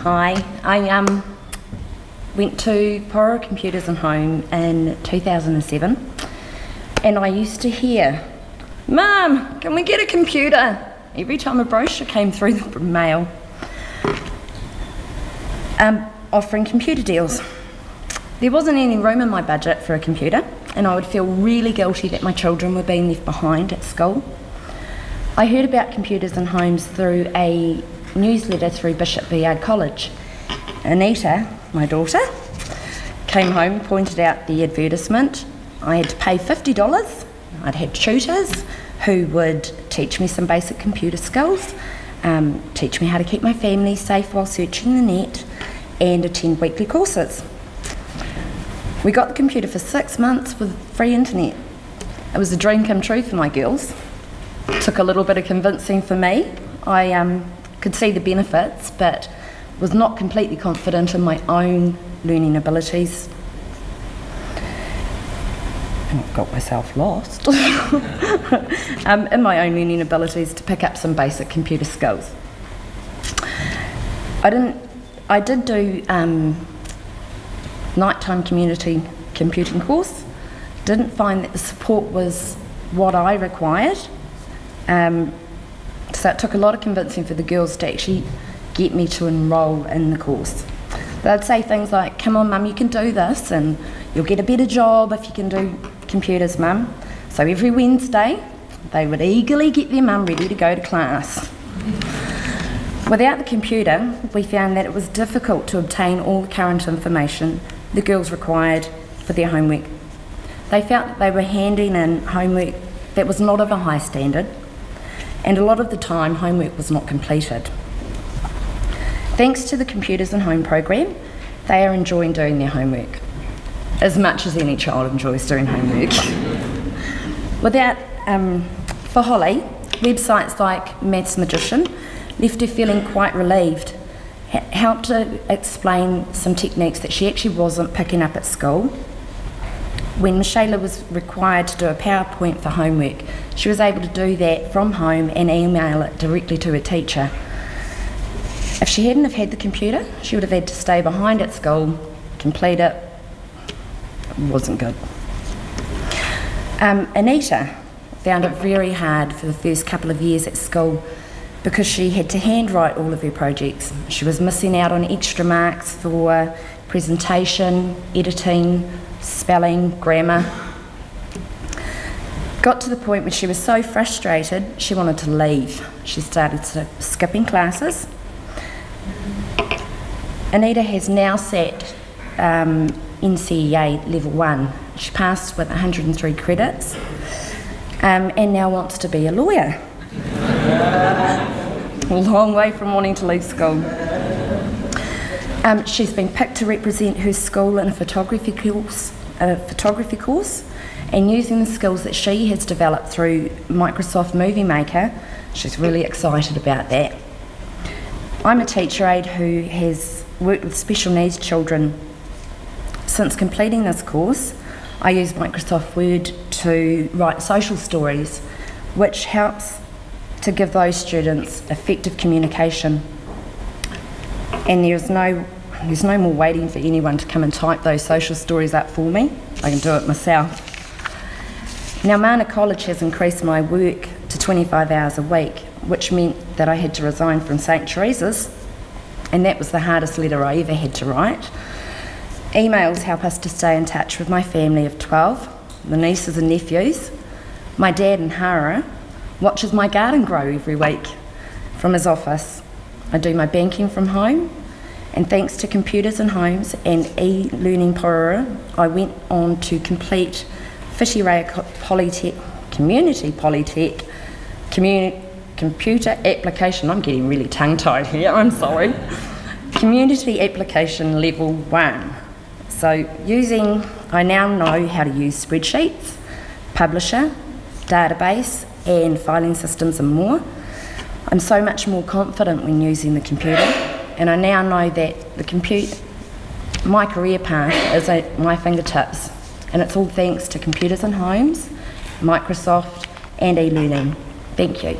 Hi, I went to Porirua Computers and Home in 2007, and I used to hear, "Mum, can we get a computer?" every time a brochure came through the mail, offering computer deals. There wasn't any room in my budget for a computer, and I would feel really guilty that my children were being left behind at school. I heard about Computers and Homes through a newsletter through Bishop Bayard College. Anita, my daughter, came home, pointed out the advertisement. I had to pay $50. I'd have tutors who would teach me some basic computer skills, teach me how to keep my family safe while searching the net, and attend weekly courses. We got the computer for 6 months with free internet. It was a dream come true for my girls. It took a little bit of convincing for me. I could see the benefits, but was not completely confident in my own learning abilities. And I've got myself lost in my own learning abilities to pick up some basic computer skills. I did do nighttime community computing course. Didn't find that the support was what I required. So it took a lot of convincing for the girls to actually get me to enrol in the course. They'd say things like, "Come on mum, you can do this, and you'll get a better job if you can do computers, mum." So every Wednesday they would eagerly get their mum ready to go to class. Without the computer, we found that it was difficult to obtain all the current information the girls required for their homework. They felt that they were handing in homework that was not of a high standard, and a lot of the time homework was not completed. Thanks to the Computers and Home program, they are enjoying doing their homework as much as any child enjoys doing homework. For Holly, websites like Maths Magician left her feeling quite relieved, helped her explain some techniques that she actually wasn't picking up at school. When Michaela was required to do a PowerPoint for homework, she was able to do that from home and email it directly to her teacher. If she hadn't have had the computer, she would have had to stay behind at school, complete it. It wasn't good. Anita found it very hard for the first couple of years at school because she had to handwrite all of her projects. She was missing out on extra marks for presentation, editing, spelling, grammar. Got to the point where she was so frustrated she wanted to leave. She started skipping classes. Anita has now sat NCEA level 1. She passed with 103 credits and now wants to be a lawyer. A long way from wanting to leave school. She's been picked to represent her school in a photography course, and using the skills that she has developed through Microsoft Movie Maker, she's really excited about that. I'm a teacher aide who has worked with special needs children. Since completing this course, I use Microsoft Word to write social stories, which helps to give those students effective communication. And there's no more waiting for anyone to come and type those social stories up for me. I can do it myself. Now, Mana College has increased my work to 25 hours a week, which meant that I had to resign from St Teresa's, and that was the hardest letter I ever had to write. Emails help us to stay in touch with my family of 12, the nieces and nephews. My dad in Hara watches my garden grow every week from his office. I do my banking from home, and thanks to Computers and Homes and e-learning Porirua, I went on to complete Whitireia Community Polytech Computer Application. I'm getting really tongue-tied here, I'm sorry. Community Application Level 1. So I now know how to use spreadsheets, publisher, database, and filing systems and more. I'm so much more confident when using the computer, and I now know that my career path is at my fingertips, and it's all thanks to Computers and Homes, Microsoft, and e-learning. Thank you.